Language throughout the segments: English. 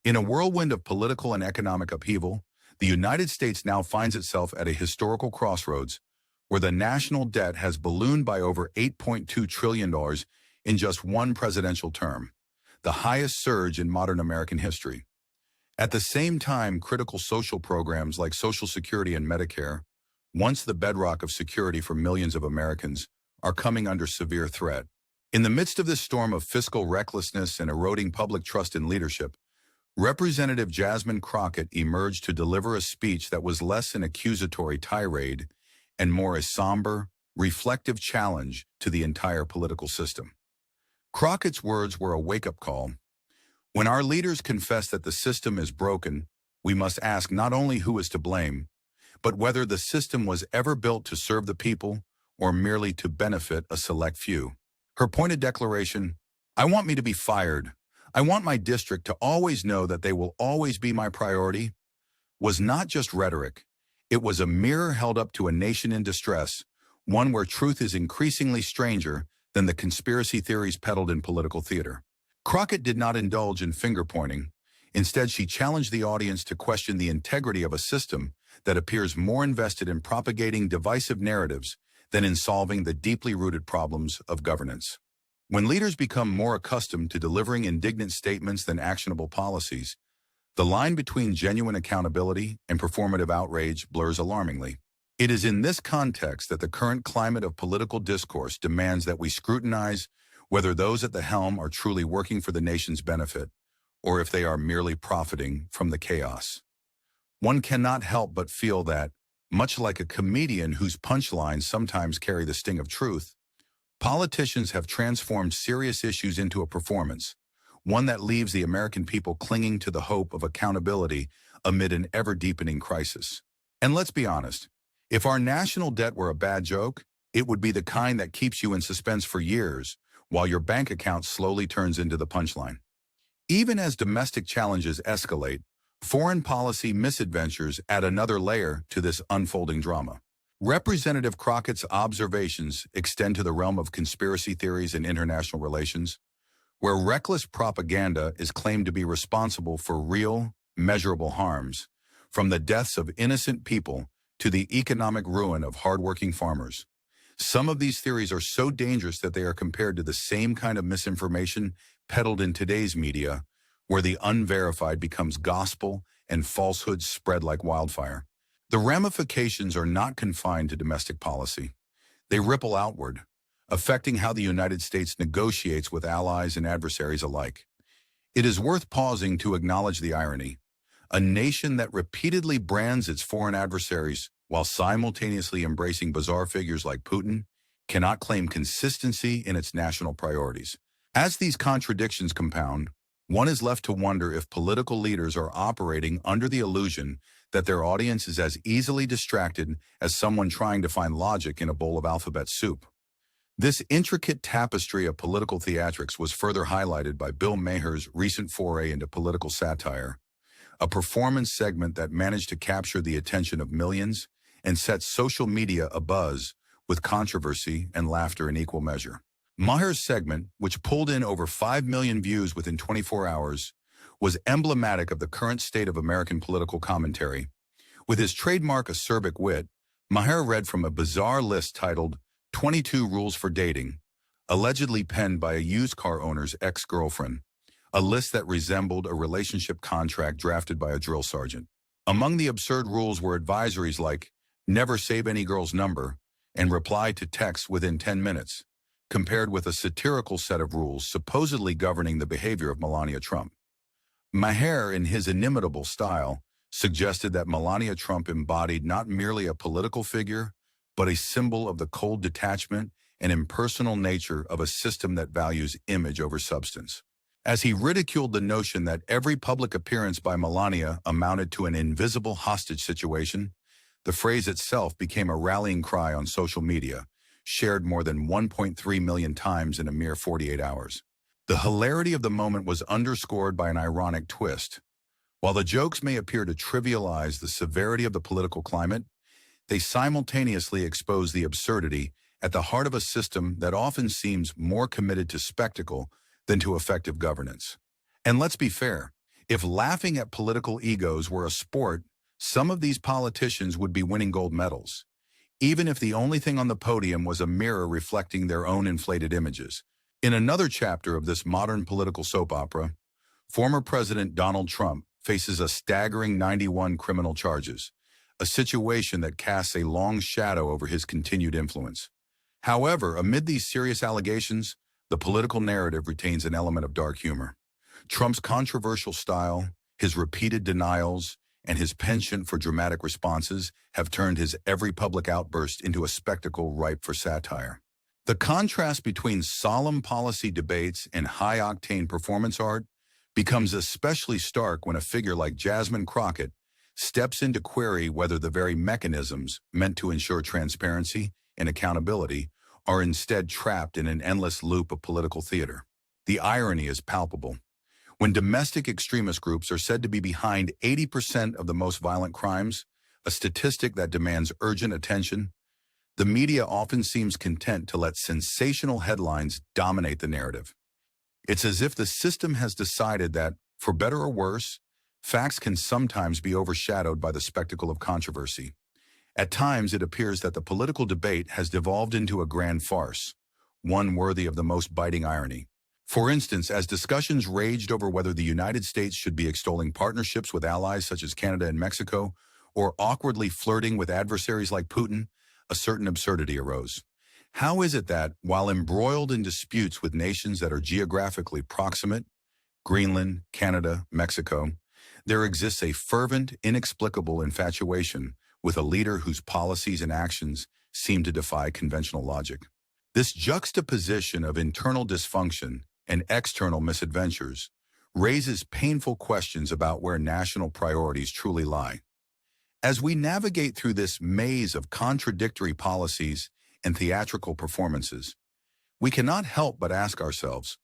In a whirlwind of political and economic upheaval, the United States now finds itself at a historical crossroads where the national debt has ballooned by over $8.2 trillion in just one presidential term, the highest surge in modern American history. At the same time, critical social programs like Social Security and Medicare, once the bedrock of security for millions of Americans, are coming under severe threat. In the midst of this storm of fiscal recklessness and eroding public trust in leadership, Representative Jasmine Crockett emerged to deliver a speech that was less an accusatory tirade and more a somber, reflective challenge to the entire political system. Crockett's words were a wake-up call. When our leaders confess that the system is broken, we must ask not only who is to blame, but whether the system was ever built to serve the people or merely to benefit a select few. Her pointed declaration, "I want me to be fired. I want my district to always know that they will always be my priority," was not just rhetoric. It was a mirror held up to a nation in distress, one where truth is increasingly stranger than the conspiracy theories peddled in political theater. Crockett did not indulge in finger-pointing. Instead, she challenged the audience to question the integrity of a system that appears more invested in propagating divisive narratives than in solving the deeply rooted problems of governance. When leaders become more accustomed to delivering indignant statements than actionable policies, the line between genuine accountability and performative outrage blurs alarmingly. It is in this context that the current climate of political discourse demands that we scrutinize whether those at the helm are truly working for the nation's benefit, or if they are merely profiting from the chaos. One cannot help but feel that, much like a comedian whose punchlines sometimes carry the sting of truth, politicians have transformed serious issues into a performance, one that leaves the American people clinging to the hope of accountability amid an ever-deepening crisis. And let's be honest, if our national debt were a bad joke, it would be the kind that keeps you in suspense for years, while your bank account slowly turns into the punchline. Even as domestic challenges escalate, foreign policy misadventures add another layer to this unfolding drama. Representative Crockett's observations extend to the realm of conspiracy theories and international relations, where reckless propaganda is claimed to be responsible for real, measurable harms, from the deaths of innocent people to the economic ruin of hardworking farmers. Some of these theories are so dangerous that they are compared to the same kind of misinformation peddled in today's media, where the unverified becomes gospel and falsehoods spread like wildfire. The ramifications are not confined to domestic policy. They ripple outward, affecting how the United States negotiates with allies and adversaries alike. It is worth pausing to acknowledge the irony. A nation that repeatedly brands its foreign adversaries while simultaneously embracing bizarre figures like Putin cannot claim consistency in its national priorities. As these contradictions compound, one is left to wonder if political leaders are operating under the illusion that their audience is as easily distracted as someone trying to find logic in a bowl of alphabet soup. This intricate tapestry of political theatrics was further highlighted by Bill Maher's recent foray into political satire, a performance segment that managed to capture the attention of millions and set social media abuzz with controversy and laughter in equal measure. Maher's segment, which pulled in over 5 million views within 24 hours, was emblematic of the current state of American political commentary. With his trademark acerbic wit, Maher read from a bizarre list titled 22 Rules for Dating, allegedly penned by a used car owner's ex-girlfriend, a list that resembled a relationship contract drafted by a drill sergeant. Among the absurd rules were advisories like never save any girl's number and reply to texts within 10 minutes, compared with a satirical set of rules supposedly governing the behavior of Melania Trump. Maher, in his inimitable style, suggested that Melania Trump embodied not merely a political figure, but a symbol of the cold detachment and impersonal nature of a system that values image over substance. As he ridiculed the notion that every public appearance by Melania amounted to an invisible hostage situation, the phrase itself became a rallying cry on social media, shared more than 1.3 million times in a mere 48 hours. The hilarity of the moment was underscored by an ironic twist. While the jokes may appear to trivialize the severity of the political climate, they simultaneously expose the absurdity at the heart of a system that often seems more committed to spectacle than to effective governance. And let's be fair, If laughing at political egos were a sport, some of these politicians would be winning gold medals, even if the only thing on the podium was a mirror reflecting their own inflated images. In another chapter of this modern political soap opera, former President Donald Trump faces a staggering 91 criminal charges, a situation that casts a long shadow over his continued influence. However, amid these serious allegations, the political narrative retains an element of dark humor. Trump's controversial style, his repeated denials, and his penchant for dramatic responses have turned his every public outburst into a spectacle ripe for satire. The contrast between solemn policy debates and high-octane performance art becomes especially stark when a figure like Jasmine Crockett steps in to query whether the very mechanisms meant to ensure transparency and accountability are instead trapped in an endless loop of political theater. The irony is palpable. When domestic extremist groups are said to be behind 80% of the most violent crimes, a statistic that demands urgent attention, the media often seems content to let sensational headlines dominate the narrative. It's as if the system has decided that, for better or worse, facts can sometimes be overshadowed by the spectacle of controversy. At times, it appears that the political debate has devolved into a grand farce, one worthy of the most biting irony. For instance, as discussions raged over whether the United States should be extolling partnerships with allies such as Canada and Mexico, or awkwardly flirting with adversaries like Putin, a certain absurdity arose. How is it that, while embroiled in disputes with nations that are geographically proximate, Greenland, Canada, Mexico, there exists a fervent, inexplicable infatuation with a leader whose policies and actions seem to defy conventional logic? This juxtaposition of internal dysfunction and external misadventures raises painful questions about where national priorities truly lie. As we navigate through this maze of contradictory policies and theatrical performances, we cannot help but ask ourselves,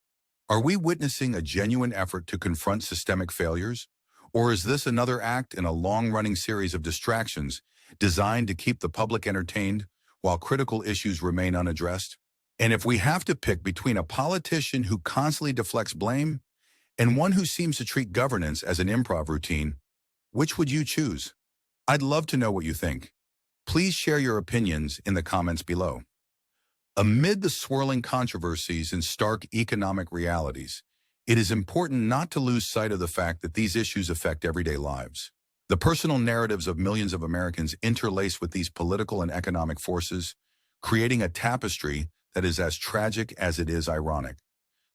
are we witnessing a genuine effort to confront systemic failures? Or is this another act in a long-running series of distractions designed to keep the public entertained while critical issues remain unaddressed? And if we have to pick between a politician who constantly deflects blame and one who seems to treat governance as an improv routine, which would you choose? I'd love to know what you think. Please share your opinions in the comments below. Amid the swirling controversies and stark economic realities, it is important not to lose sight of the fact that these issues affect everyday lives. The personal narratives of millions of Americans interlace with these political and economic forces, creating a tapestry that is as tragic as it is ironic.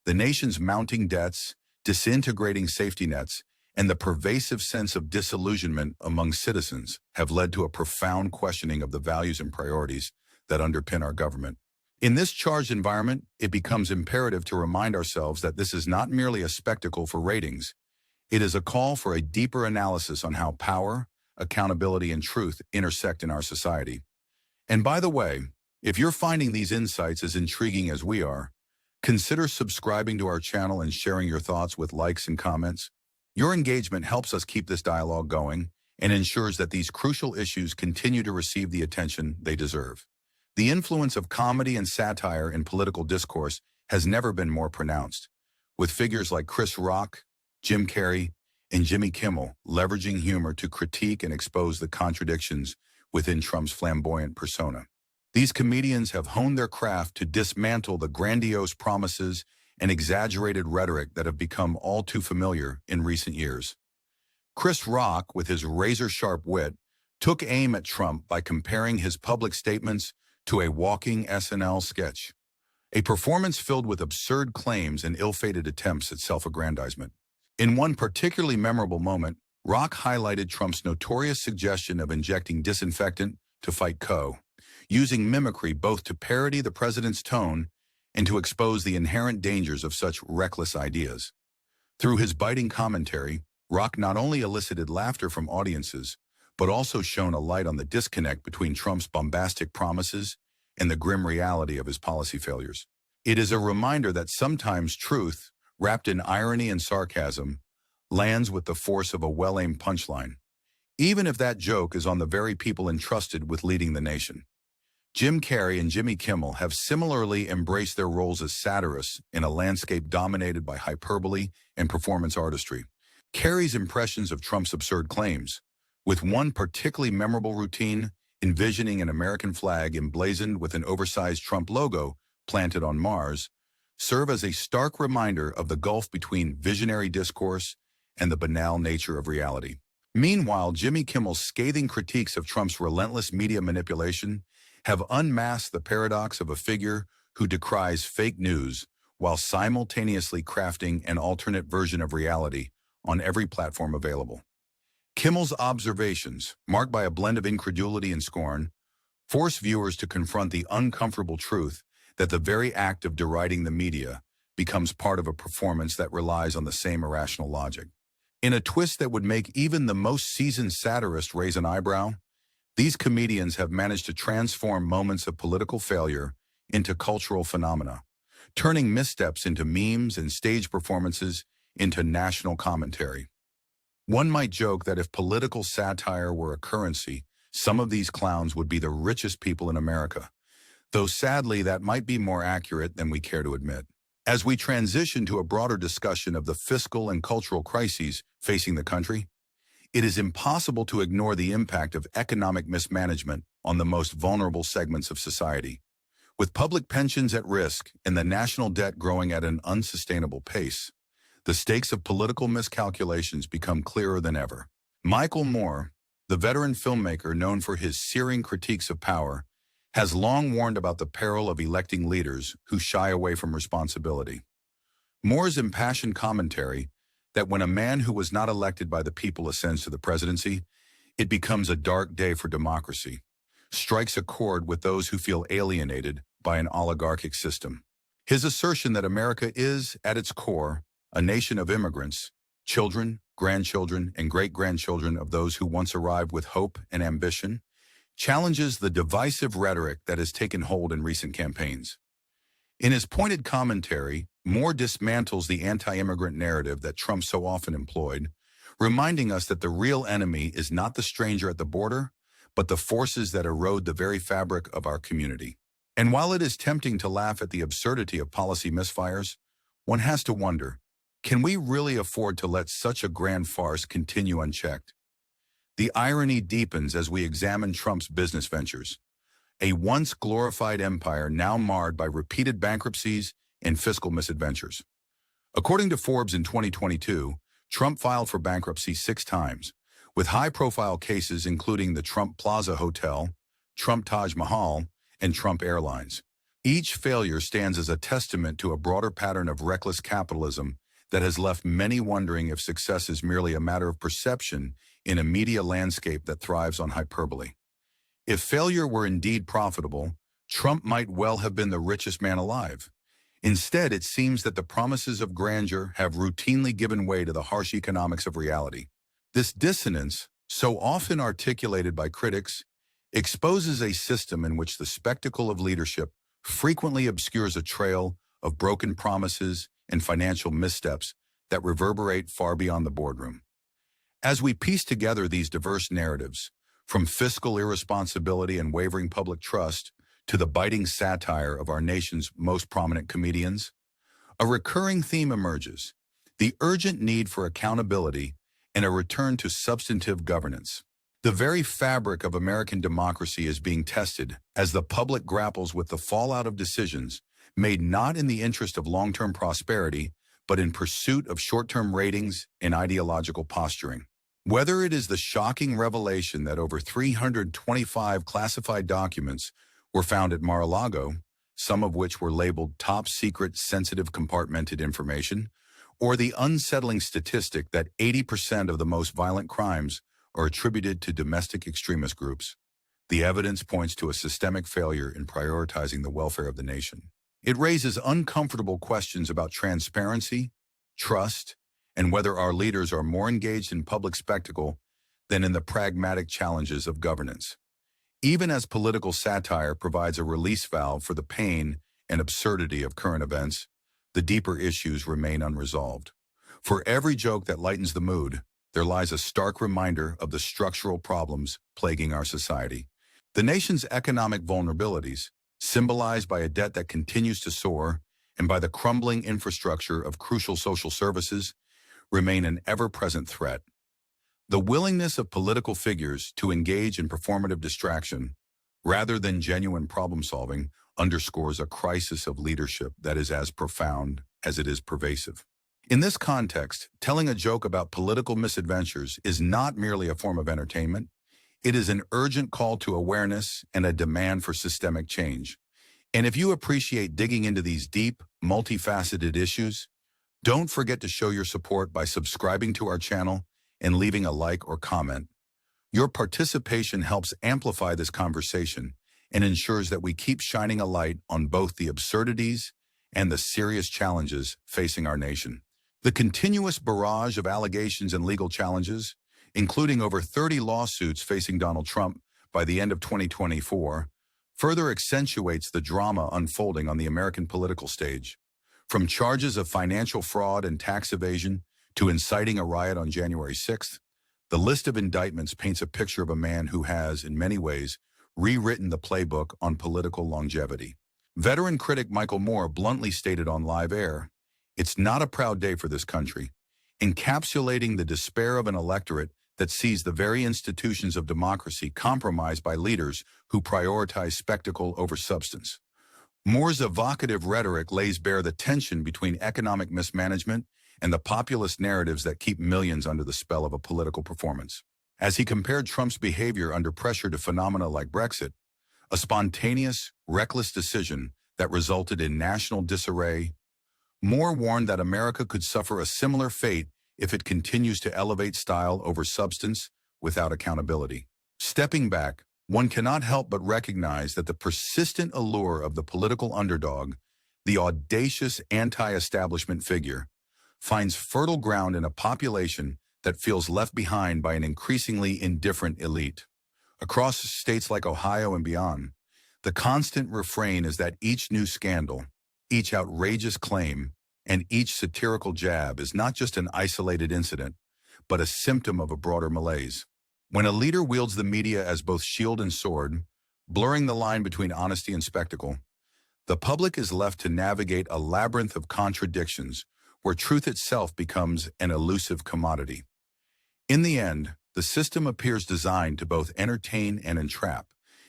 The nation's mounting debts, disintegrating safety nets, and the pervasive sense of disillusionment among citizens have led to a profound questioning of the values and priorities that underpin our government. In this charged environment, it becomes imperative to remind ourselves that this is not merely a spectacle for ratings. It is a call for a deeper analysis on how power, accountability, and truth intersect in our society. And by the way, if you're finding these insights as intriguing as we are, consider subscribing to our channel and sharing your thoughts with likes and comments. Your engagement helps us keep this dialogue going and ensures that these crucial issues continue to receive the attention they deserve. The influence of comedy and satire in political discourse has never been more pronounced, with figures like Chris Rock, Jim Carrey, and Jimmy Kimmel leveraging humor to critique and expose the contradictions within Trump's flamboyant persona. These comedians have honed their craft to dismantle the grandiose promises and exaggerated rhetoric that have become all too familiar in recent years. Chris Rock, with his razor-sharp wit, took aim at Trump by comparing his public statements to a walking SNL sketch, a performance filled with absurd claims and ill-fated attempts at self-aggrandizement. In one particularly memorable moment, Rock highlighted Trump's notorious suggestion of injecting disinfectant to fight CO, using mimicry both to parody the president's tone and to expose the inherent dangers of such reckless ideas. Through his biting commentary, Rock not only elicited laughter from audiences, but also shone a light on the disconnect between Trump's bombastic promises and the grim reality of his policy failures. It is a reminder that sometimes truth, wrapped in irony and sarcasm, lands with the force of a well-aimed punchline, even if that joke is on the very people entrusted with leading the nation. Jim Carrey and Jimmy Kimmel have similarly embraced their roles as satirists in a landscape dominated by hyperbole and performance artistry. Carrey's impressions of Trump's absurd claims, with one particularly memorable routine envisioning an American flag emblazoned with an oversized Trump logo planted on Mars, serve as a stark reminder of the gulf between visionary discourse and the banal nature of reality. Meanwhile, Jimmy Kimmel's scathing critiques of Trump's relentless media manipulation have unmasked the paradox of a figure who decries fake news while simultaneously crafting an alternate version of reality on every platform available. Kimmel's observations, marked by a blend of incredulity and scorn, force viewers to confront the uncomfortable truth that the very act of deriding the media becomes part of a performance that relies on the same irrational logic. In a twist that would make even the most seasoned satirist raise an eyebrow, these comedians have managed to transform moments of political failure into cultural phenomena, turning missteps into memes and stage performances into national commentary. One might joke that if political satire were a currency, some of these clowns would be the richest people in America, though sadly that might be more accurate than we care to admit. As we transition to a broader discussion of the fiscal and cultural crises facing the country, it is impossible to ignore the impact of economic mismanagement on the most vulnerable segments of society. With public pensions at risk and the national debt growing at an unsustainable pace, the stakes of political miscalculations become clearer than ever. Michael Moore, the veteran filmmaker known for his searing critiques of power, has long warned about the peril of electing leaders who shy away from responsibility. Moore's impassioned commentary that when a man who was not elected by the people ascends to the presidency, it becomes a dark day for democracy, strikes a chord with those who feel alienated by an oligarchic system. His assertion that America is, at its core, a nation of immigrants, children, grandchildren, and great-grandchildren of those who once arrived with hope and ambition, challenges the divisive rhetoric that has taken hold in recent campaigns. In his pointed commentary, Moore dismantles the anti-immigrant narrative that Trump so often employed, reminding us that the real enemy is not the stranger at the border, but the forces that erode the very fabric of our community. And while it is tempting to laugh at the absurdity of policy misfires, one has to wonder, can we really afford to let such a grand farce continue unchecked? The irony deepens as we examine Trump's business ventures, a once glorified empire now marred by repeated bankruptcies and fiscal misadventures. According to Forbes in 2022, Trump filed for bankruptcy 6 times, with high-profile cases including the Trump Plaza Hotel, Trump Taj Mahal, and Trump Airlines. Each failure stands as a testament to a broader pattern of reckless capitalism that has left many wondering if success is merely a matter of perception in a media landscape that thrives on hyperbole. If failure were indeed profitable, Trump might well have been the richest man alive. Instead, it seems that the promises of grandeur have routinely given way to the harsh economics of reality. This dissonance, so often articulated by critics, exposes a system in which the spectacle of leadership frequently obscures a trail of broken promises and financial missteps that reverberate far beyond the boardroom. As we piece together these diverse narratives, from fiscal irresponsibility and wavering public trust to the biting satire of our nation's most prominent comedians, a recurring theme emerges: the urgent need for accountability and a return to substantive governance. The very fabric of American democracy is being tested as the public grapples with the fallout of decisions made not in the interest of long-term prosperity, but in pursuit of short-term ratings and ideological posturing. Whether it is the shocking revelation that over 325 classified documents were found at Mar-a-Lago, some of which were labeled top-secret, sensitive, compartmented information, or the unsettling statistic that 80% of the most violent crimes are attributed to domestic extremist groups, the evidence points to a systemic failure in prioritizing the welfare of the nation. It raises uncomfortable questions about transparency, trust, and whether our leaders are more engaged in public spectacle than in the pragmatic challenges of governance. Even as political satire provides a release valve for the pain and absurdity of current events, the deeper issues remain unresolved. For every joke that lightens the mood, there lies a stark reminder of the structural problems plaguing our society. The nation's economic vulnerabilities, symbolized by a debt that continues to soar and by the crumbling infrastructure of crucial social services, remain an ever-present threat. The willingness of political figures to engage in performative distraction, rather than genuine problem-solving, underscores a crisis of leadership that is as profound as it is pervasive. In this context, telling a joke about political misadventures is not merely a form of entertainment. It is an urgent call to awareness and a demand for systemic change. And if you appreciate digging into these deep, multifaceted issues, don't forget to show your support by subscribing to our channel and leaving a like or comment. Your participation helps amplify this conversation and ensures that we keep shining a light on both the absurdities and the serious challenges facing our nation. The continuous barrage of allegations and legal challenges, including over 30 lawsuits facing Donald Trump by the end of 2024, further accentuates the drama unfolding on the American political stage. From charges of financial fraud and tax evasion to inciting a riot on January 6th, the list of indictments paints a picture of a man who has, in many ways, rewritten the playbook on political longevity. Veteran critic Michael Moore bluntly stated on Live Air, "It's not a proud day for this country," encapsulating the despair of an electorate that sees the very institutions of democracy compromised by leaders who prioritize spectacle over substance. Moore's evocative rhetoric lays bare the tension between economic mismanagement and the populist narratives that keep millions under the spell of a political performance. As he compared Trump's behavior under pressure to phenomena like Brexit, a spontaneous, reckless decision that resulted in national disarray, Moore warned that America could suffer a similar fate if it continues to elevate style over substance without accountability. Stepping back, one cannot help but recognize that the persistent allure of the political underdog, the audacious anti-establishment figure, finds fertile ground in a population that feels left behind by an increasingly indifferent elite. Across states like Ohio and beyond, the constant refrain is that each new scandal, each outrageous claim, and each satirical jab is not just an isolated incident, but a symptom of a broader malaise. When a leader wields the media as both shield and sword, blurring the line between honesty and spectacle, the public is left to navigate a labyrinth of contradictions where truth itself becomes an elusive commodity. In the end, the system appears designed to both entertain and entrap,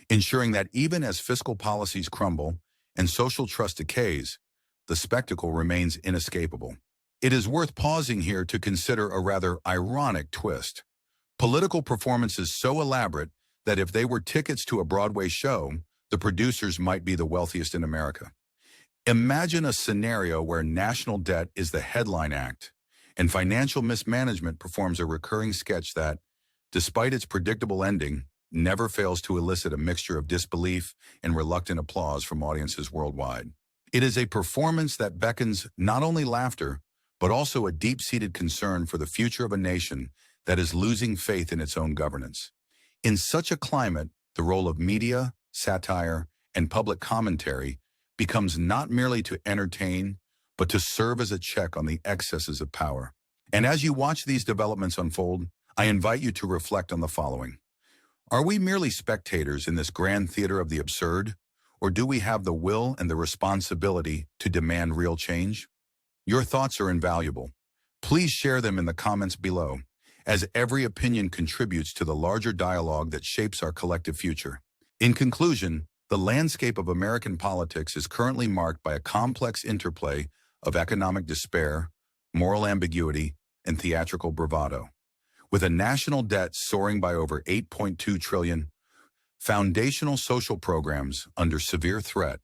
ensuring that even as fiscal policies crumble and social trust decays, the spectacle remains inescapable. It is worth pausing here to consider a rather ironic twist. Political performances so elaborate that if they were tickets to a Broadway show, the producers might be the wealthiest in America. Imagine a scenario where national debt is the headline act, and financial mismanagement performs a recurring sketch that, despite its predictable ending, never fails to elicit a mixture of disbelief and reluctant applause from audiences worldwide. It is a performance that beckons not only laughter, but also a deep-seated concern for the future of a nation that is losing faith in its own governance. In such a climate, the role of media, satire, and public commentary becomes not merely to entertain, but to serve as a check on the excesses of power. And as you watch these developments unfold, I invite you to reflect on the following. Are we merely spectators in this grand theater of the absurd, or do we have the will and the responsibility to demand real change? Your thoughts are invaluable. Please share them in the comments below, as every opinion contributes to the larger dialogue that shapes our collective future. In conclusion, the landscape of American politics is currently marked by a complex interplay of economic despair, moral ambiguity, and theatrical bravado. With a national debt soaring by over $8.2 trillion, foundational social programs under severe threat,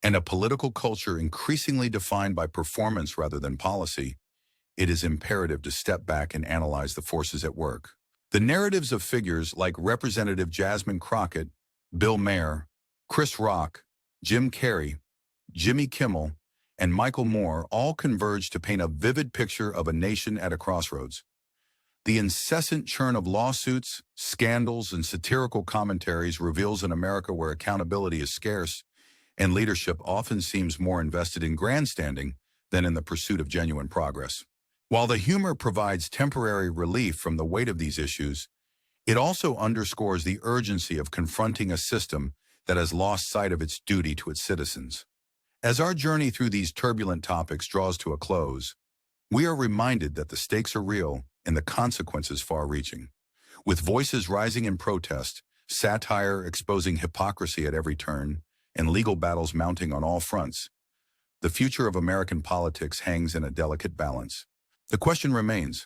and a political culture increasingly defined by performance rather than policy, it is imperative to step back and analyze the forces at work. The narratives of figures like Representative Jasmine Crockett, Bill Maher, Chris Rock, Jim Carrey, Jimmy Kimmel, and Michael Moore all converge to paint a vivid picture of a nation at a crossroads. The incessant churn of lawsuits, scandals, and satirical commentaries reveals an America where accountability is scarce and leadership often seems more invested in grandstanding than in the pursuit of genuine progress. While the humor provides temporary relief from the weight of these issues, it also underscores the urgency of confronting a system that has lost sight of its duty to its citizens. As our journey through these turbulent topics draws to a close, We are reminded that the stakes are real and the consequences far-reaching. With voices rising in protest, satire exposing hypocrisy at every turn, and legal battles mounting on all fronts, the future of American politics hangs in a delicate balance. The question remains,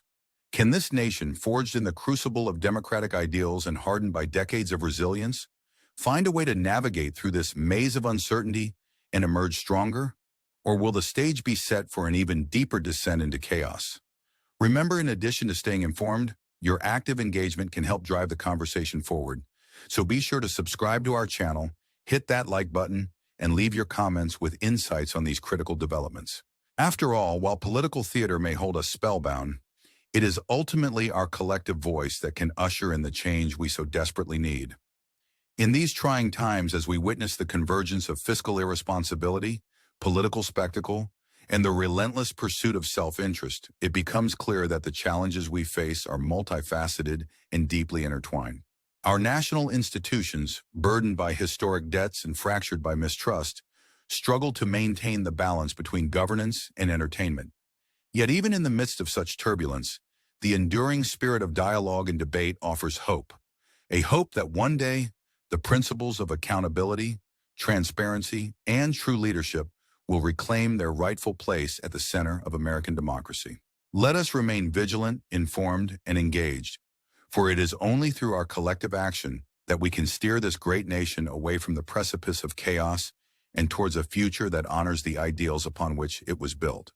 can this nation, forged in the crucible of democratic ideals and hardened by decades of resilience, find a way to navigate through this maze of uncertainty and emerge stronger? Or will the stage be set for an even deeper descent into chaos? Remember, in addition to staying informed, your active engagement can help drive the conversation forward. So be sure to subscribe to our channel, hit that like button, and leave your comments with insights on these critical developments. After all, while political theater may hold us spellbound, it is ultimately our collective voice that can usher in the change we so desperately need. In these trying times, as we witness the convergence of fiscal irresponsibility, political spectacle, and the relentless pursuit of self-interest, it becomes clear that the challenges we face are multifaceted and deeply intertwined. Our national institutions, burdened by historic debts and fractured by mistrust, struggle to maintain the balance between governance and entertainment. Yet even in the midst of such turbulence, the enduring spirit of dialogue and debate offers hope. A hope that one day, the principles of accountability, transparency, and true leadership will reclaim their rightful place at the center of American democracy. Let us remain vigilant, informed, and engaged, for it is only through our collective action that we can steer this great nation away from the precipice of chaos and towards a future that honors the ideals upon which it was built.